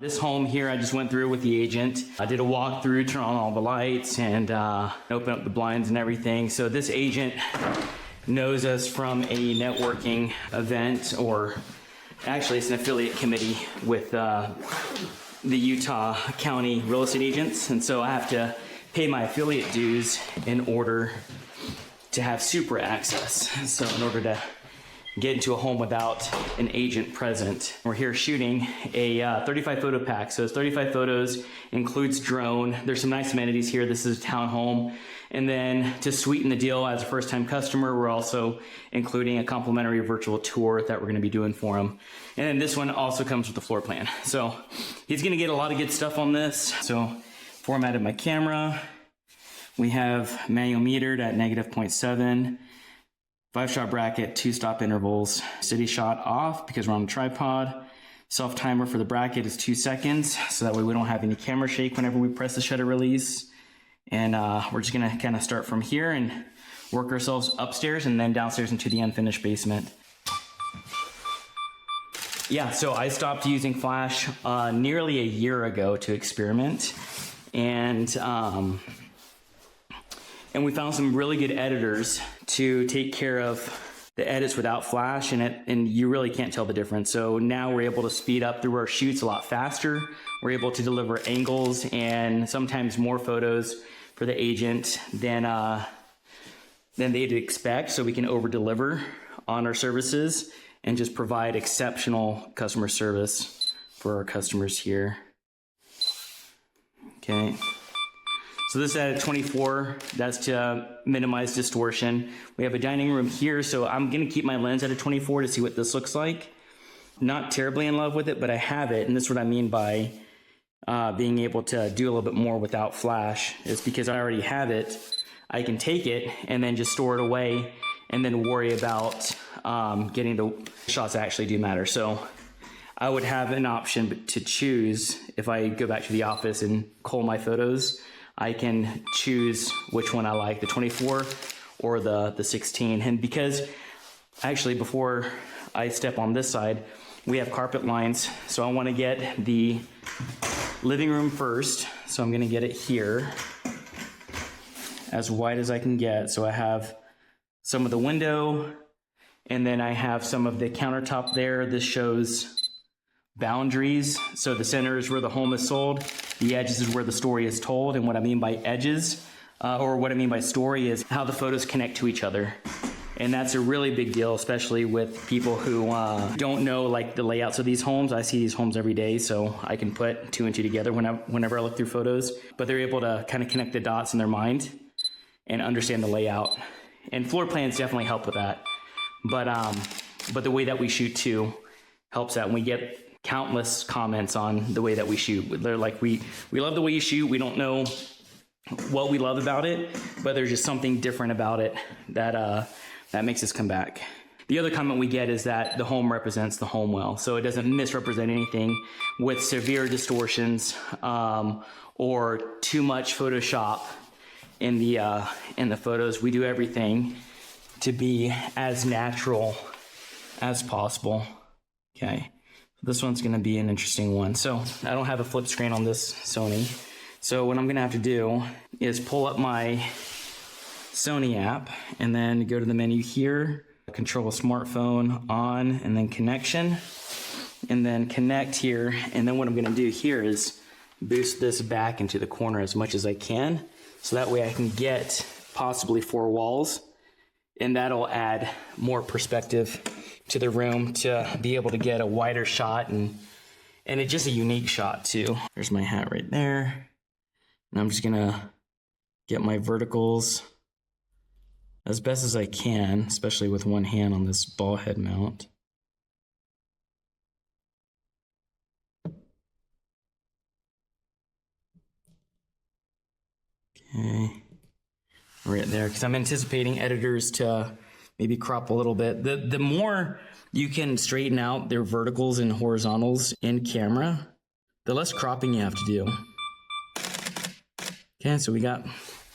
This home here, I just went through with the agent. I did a walkthrough, turn on all the lights, and open up the blinds and everything. So this agent knows us from a networking event, or actually it's an affiliate committee with the Utah County real estate agents. And so I have to pay my affiliate dues in order to have super access. So in order to get into a home without an agent present. We're here shooting a 35 photo pack. So it's 35 photos, includes drone. There's some nice amenities here. This is a townhome. And then to sweeten the deal as a first time customer, we're also including a complimentary virtual tour that we're gonna be doing for him. And then this one also comes with the floor plan. So he's gonna get a lot of good stuff on this. So formatted my camera. We have manual metered at -0.7. 5-shot bracket, 2-stop intervals, steady shot off because we're on a tripod. Self timer for the bracket is 2 seconds, so that way we don't have any camera shake whenever we press the shutter release. And we're just gonna kind of start from here and work ourselves upstairs and then downstairs into the unfinished basement. Yeah, so I stopped using flash nearly a year ago to experiment, and we found some really good editors to take care of the edits without flash, and you really can't tell the difference. So now we're able to speed up through our shoots a lot faster. We're able to deliver angles and sometimes more photos for the agent than they'd expect, so we can over deliver on our services and just provide exceptional customer service for our customers here. Okay. So this is at a 24, that's to minimize distortion. We have a dining room here, so I'm gonna keep my lens at a 24 to see what this looks like. Not terribly in love with it, but I have it, and this is what I mean by being able to do a little bit more without flash, is because I already have it. I can take it and then just store it away and then worry about getting the shots that actually do matter. So I would have an option to choose. If I go back to the office and cull my photos, I can choose which one I like, the 24 or the 16. And because actually before I step on this side, we have carpet lines. So I wanna get the living room first. So I'm gonna get it here as wide as I can get. So I have some of the window, and then I have some of the countertop there. This shows boundaries. So the center is where the home is sold. The edges is where the story is told. And what I mean by edges, or what I mean by story, is how the photos connect to each other. And that's a really big deal, especially with people who don't know like the layouts of these homes. I see these homes every day, so I can put 2 and 2 together whenever I look through photos. But they're able to kind of connect the dots in their mind and understand the layout. And floor plans definitely help with that. But the way that we shoot too helps that. And we get countless comments on the way that we shoot. They're like, we love the way you shoot. We don't know what we love about it, but there's just something different about it that makes us come back. The other comment we get is that the home represents the home well, so it doesn't misrepresent anything with severe distortions or too much Photoshop in the photos. We do everything to be as natural as possible. Okay. This one's gonna be an interesting one. So I don't have a flip screen on this Sony. So what I'm gonna have to do is pull up my Sony app and then go to the menu here, control a smartphone on, and then connection, and then connect here. And then what I'm gonna do here is boost this back into the corner as much as I can. So that way I can get possibly 4 walls, and that'll add more perspective to the room to be able to get a wider shot, and it's just a unique shot too. There's my hat right there. And I'm just gonna get my verticals as best as I can, especially with one hand on this ball head mount. Okay, right there, because I'm anticipating editors to maybe crop a little bit. The more you can straighten out their verticals and horizontals in camera, the less cropping you have to do. Okay, so we got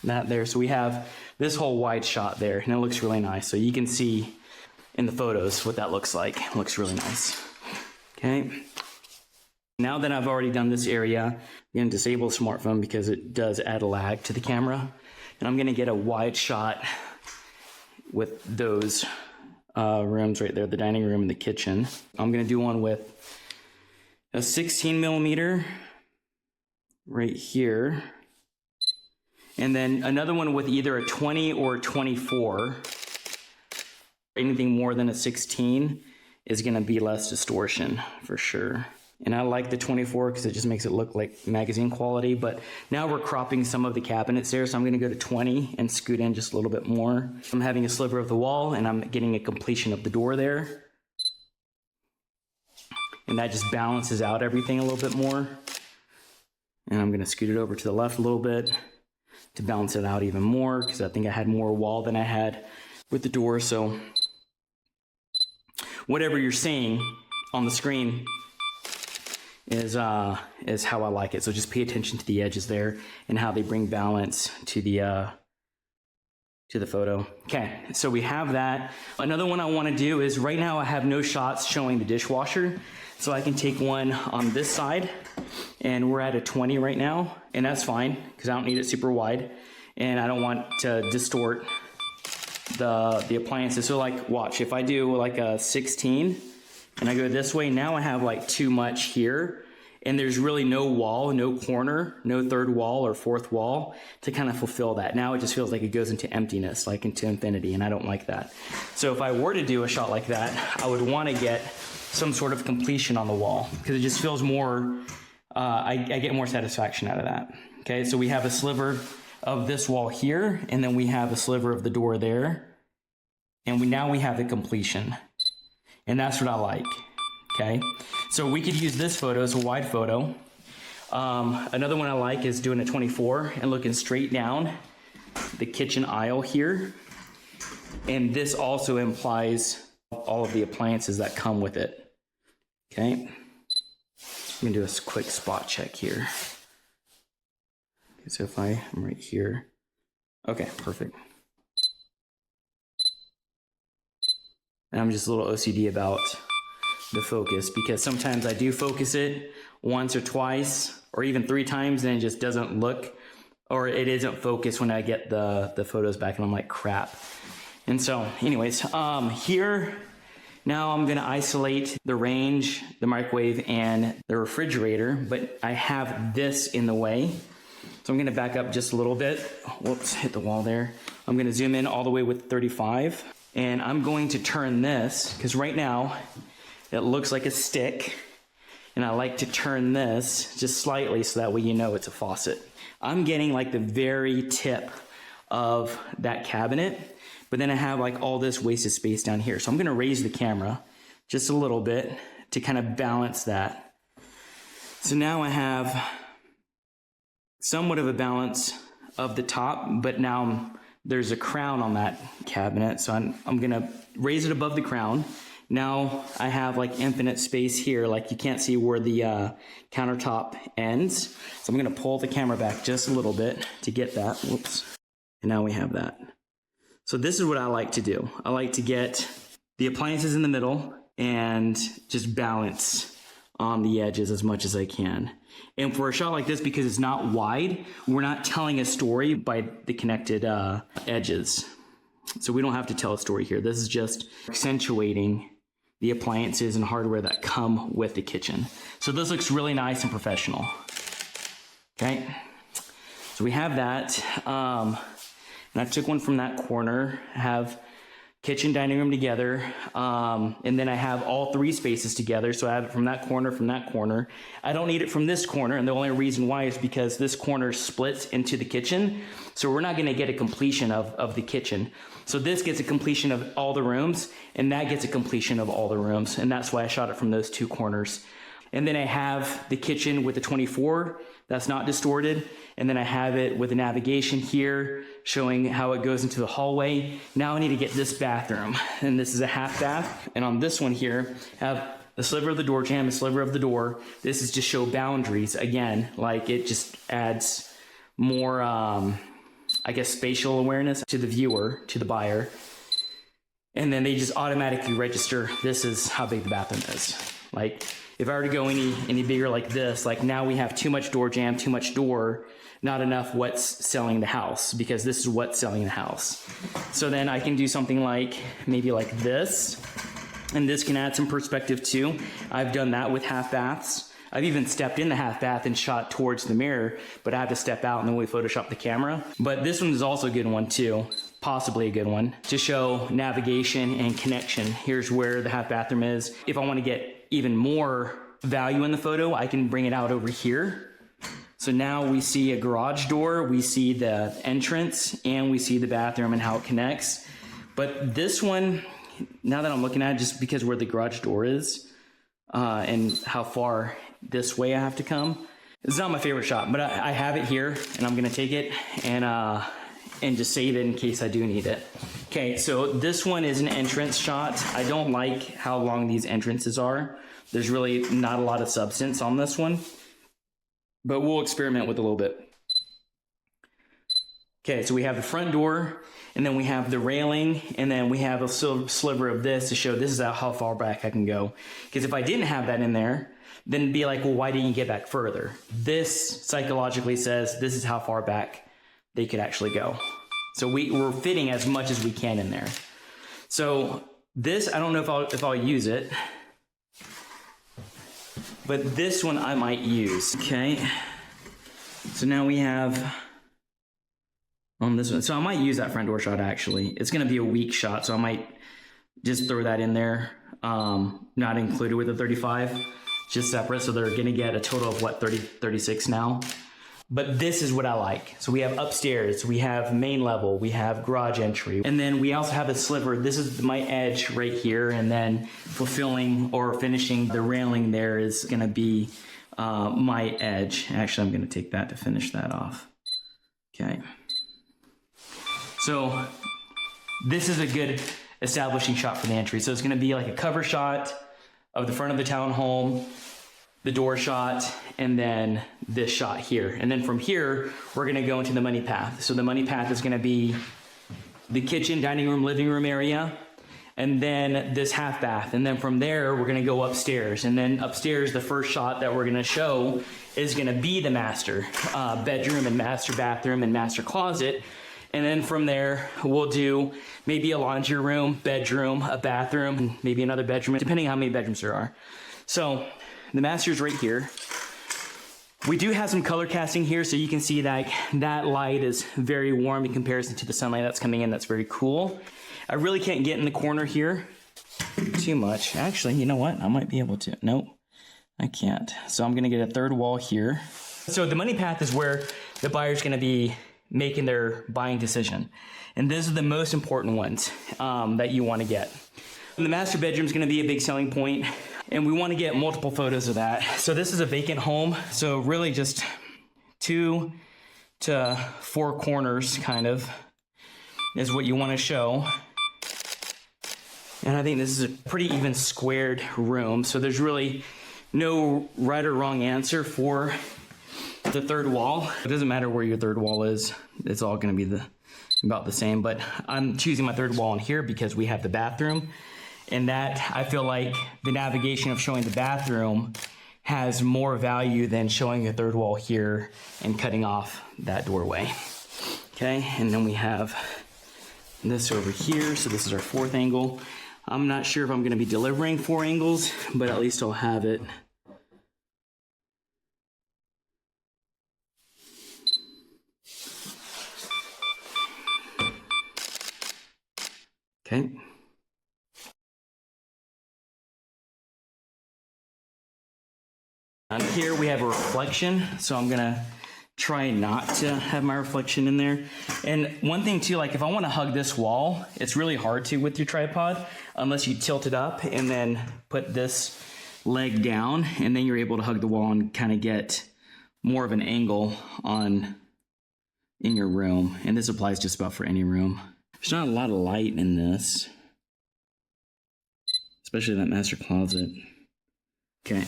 that there. So we have this whole wide shot there, and it looks really nice. So you can see in the photos what that looks like. It looks really nice. Okay. Now that I've already done this area, I'm going to disable the smartphone because it does add a lag to the camera. And I'm going to get a wide shot with those rooms right there, the dining room and the kitchen. I'm going to do one with a 16 millimeter right here. And then another one with either a 20 or a 24. Anything more than a 16 is going to be less distortion for sure. And I like the 24 because it just makes it look like magazine quality. But now we're cropping some of the cabinets there, so I'm going to go to 20 and scoot in just a little bit more. I'm having a sliver of the wall, and I'm getting a completion of the door there. And that just balances out everything a little bit more. And I'm going to scoot it over to the left a little bit to balance it out even more, because I think I had more wall than I had with the door. So whatever you're seeing on the screen is how I like it. So just pay attention to the edges there and how they bring balance to the photo. Okay, so we have that. Another one I want to do is, right now I have no shots showing the dishwasher, so I can take one on this side, and we're at a 20 right now, and that's fine because I don't need it super wide, and I don't want to distort the appliances. So like, watch, if I do like a 16 and I go this way, now I have like too much here, and there's really no wall, no corner, no third wall or fourth wall to kind of fulfill that. Now it just feels like it goes into emptiness, like into infinity, and I don't like that. So if I were to do a shot like that, I would want to get some sort of completion on the wall, because it just feels more, I get more satisfaction out of that. Okay, so we have a sliver of this wall here, and then we have a sliver of the door there, and now we have the completion. And that's what I like, okay? So we could use this photo as a wide photo. Another one I like is doing a 24 and looking straight down the kitchen aisle here. And this also implies all of the appliances that come with it, okay? I'm gonna do a quick spot check here. Okay, so if I'm right here, okay, perfect. And I'm just a little OCD about the focus, because sometimes I do focus it once or twice or even 3 times and it just doesn't look, or it isn't focused when I get the photos back, and I'm like, crap. And so anyways, here, now I'm gonna isolate the range, the microwave, and the refrigerator, but I have this in the way. So I'm gonna back up just a little bit. Whoops, hit the wall there. I'm gonna zoom in all the way with 35. And I'm going to turn this, because right now it looks like a stick, and I like to turn this just slightly so that way you know it's a faucet. I'm getting like the very tip of that cabinet, but then I have like all this wasted space down here. So I'm going to raise the camera just a little bit to kind of balance that. So now I have somewhat of a balance of the top, but now there's a crown on that cabinet, so I'm gonna raise it above the crown. Now I have like infinite space here, like you can't see where the countertop ends. So I'm gonna pull the camera back just a little bit to get that. Whoops. And now we have that. So this is what I like to do. I like to get the appliances in the middle and just balance on the edges as much as I can. And for a shot like this, because it's not wide, we're not telling a story by the connected edges. So we don't have to tell a story here. This is just accentuating the appliances and hardware that come with the kitchen. So this looks really nice and professional. Okay, so we have that. And I took one from that corner. I have kitchen, dining room together, and then I have all 3 spaces together, so I have it from that corner. I don't need it from this corner, and the only reason why is because this corner splits into the kitchen, so we're not gonna get a completion of the kitchen. So this gets a completion of all the rooms, and that gets a completion of all the rooms, and that's why I shot it from those 2 corners. And then I have the kitchen with the 24, that's not distorted. And then I have it with a navigation here showing how it goes into the hallway. Now I need to get this bathroom, and this is a half bath. And on this one here, I have a sliver of the door jamb, a sliver of the door. This is to show boundaries again, like it just adds more, I guess, spatial awareness to the viewer, to the buyer. And then they just automatically register, this is how big the bathroom is. Like, if I were to go any bigger like this, like now we have too much door jamb, too much door, not enough what's selling the house, because this is what's selling the house. So then I can do something like maybe like this, and this can add some perspective too. I've done that with half baths. I've even stepped in the half bath and shot towards the mirror, but I have to step out and then we Photoshop the camera. But this one is also a good one too, possibly a good one, to show navigation and connection. Here's where the half bathroom is. If I want to get even more value in the photo, I can bring it out over here. So now we see a garage door, we see the entrance, and we see the bathroom and how it connects. But this one, now that I'm looking at it, just because where the garage door is and how far this way I have to come, it's not my favorite shot, but I have it here and I'm gonna take it and just save it in case I do need it. Okay, so this one is an entrance shot. I don't like how long these entrances are. There's really not a lot of substance on this one, but we'll experiment with a little bit. Okay, so we have the front door, and then we have the railing, and then we have a sliver of this to show this is how far back I can go. Because if I didn't have that in there, then it'd be like, well, why didn't you get back further? This psychologically says this is how far back they could actually go. So we're fitting as much as we can in there. So this, I don't know if I'll use it, but this one I might use. Okay, so now we have on this one. So I might use that front door shot actually. It's gonna be a weak shot, so I might just throw that in there, not included with the 35, just separate. So they're gonna get a total of what, 36 now. But this is what I like. So we have upstairs, we have main level, we have garage entry, and then we also have a sliver. This is my edge right here, and then fulfilling or finishing the railing there is gonna be my edge. Actually, I'm gonna take that to finish that off. Okay. So this is a good establishing shot for the entry. So it's gonna be like a cover shot of the front of the townhome, the door shot, and then this shot here. And then from here, we're gonna go into the money path. So the money path is gonna be the kitchen, dining room, living room area, and then this half bath. And then from there, we're gonna go upstairs. And then upstairs, the first shot that we're gonna show is gonna be the master bedroom and master bathroom and master closet. And then from there, we'll do maybe a laundry room, bedroom, a bathroom, and maybe another bedroom, depending on how many bedrooms there are. So the master's right here. We do have some color casting here, so you can see that that light is very warm in comparison to the sunlight that's coming in. That's very cool. I really can't get in the corner here too much. Actually, you know what? I might be able to. Nope, I can't. So I'm gonna get a third wall here. So the money path is where the buyer's gonna be making their buying decision. And these are the most important ones that you wanna get. And the master bedroom is gonna be a big selling point, and we wanna get multiple photos of that. So this is a vacant home, so really just 2 to 4 corners kind of is what you wanna show. And I think this is a pretty even squared room, so there's really no right or wrong answer for the third wall. It doesn't matter where your third wall is, it's all gonna be about the same, but I'm choosing my third wall in here because we have the bathroom, and that I feel like the navigation of showing the bathroom has more value than showing a third wall here and cutting off that doorway. Okay, and then we have this over here, so this is our 4th angle. I'm not sure if I'm gonna be delivering 4 angles, but at least I'll have it. Okay. On here we have a reflection, so I'm gonna try not to have my reflection in there. And one thing too, like if I wanna hug this wall, it's really hard to with your tripod unless you tilt it up and then put this leg down, and then you're able to hug the wall and kind of get more of an angle in your room. And this applies just about for any room. There's not a lot of light in this, especially that master closet. Okay.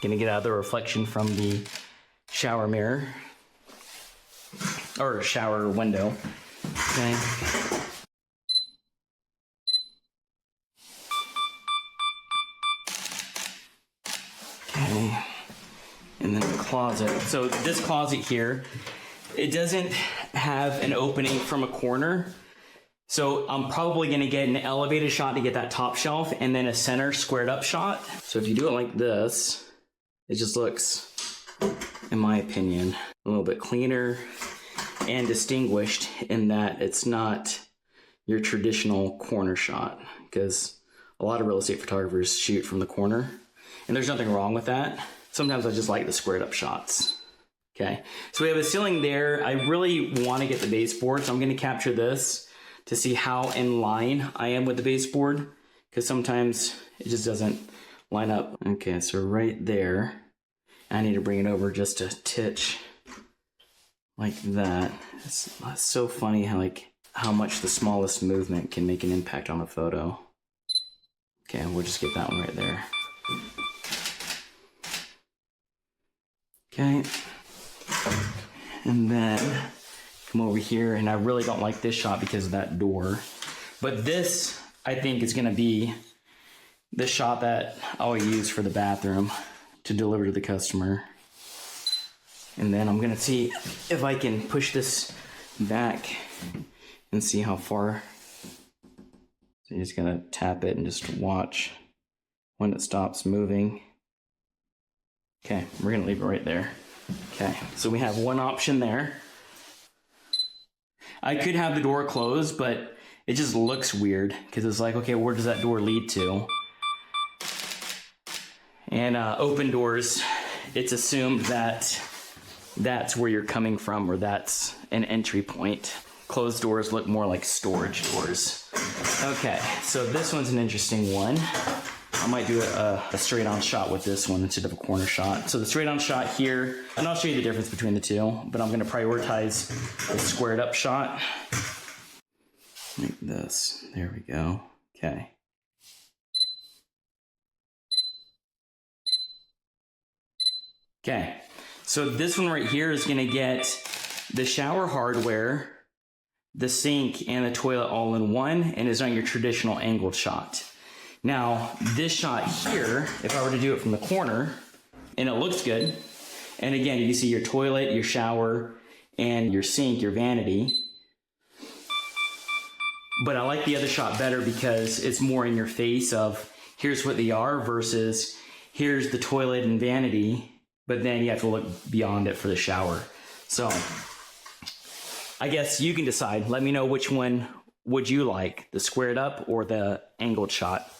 Gonna get out of the reflection from the shower mirror, or shower window. Okay. And then the closet. So this closet here, it doesn't have an opening from a corner. So I'm probably gonna get an elevated shot to get that top shelf and then a center squared up shot. So if you do it like this, it just looks, in my opinion, a little bit cleaner and distinguished in that it's not your traditional corner shot, because a lot of real estate photographers shoot from the corner and there's nothing wrong with that. Sometimes I just like the squared up shots. Okay, so we have a ceiling there. I really want to get the baseboard, so I'm going to capture this to see how in line I am with the baseboard, because sometimes it just doesn't line up. Okay, so right there, I need to bring it over just a titch like that. It's so funny how much the smallest movement can make an impact on a photo. Okay, we'll just get that one right there. Okay, and then come over here, and I really don't like this shot because of that door, but this I think is gonna be the shot that I'll use for the bathroom to deliver to the customer. And then I'm gonna see if I can push this back and see how far. So you're just gonna tap it and just watch when it stops moving. Okay, we're gonna leave it right there. Okay, so we have one option there. I could have the door closed, but it just looks weird because it's like, okay, where does that door lead to? And open doors, it's assumed that that's where you're coming from, or that's an entry point. Closed doors look more like storage doors. Okay, so this one's an interesting one. I might do a straight on shot with this one instead of a corner shot. So the straight on shot here, and I'll show you the difference between the two, but I'm gonna prioritize the squared up shot. Like this, there we go, okay. Okay, so this one right here is gonna get the shower hardware, the sink, and the toilet all in one, and is on your traditional angled shot. Now, this shot here, if I were to do it from the corner, and it looks good, and again, you see your toilet, your shower, and your sink, your vanity, but I like the other shot better because it's more in your face of here's what they are versus here's the toilet and vanity, but then you have to look beyond it for the shower. So I guess you can decide. Let me know which one would you like, the squared up or the angled shot.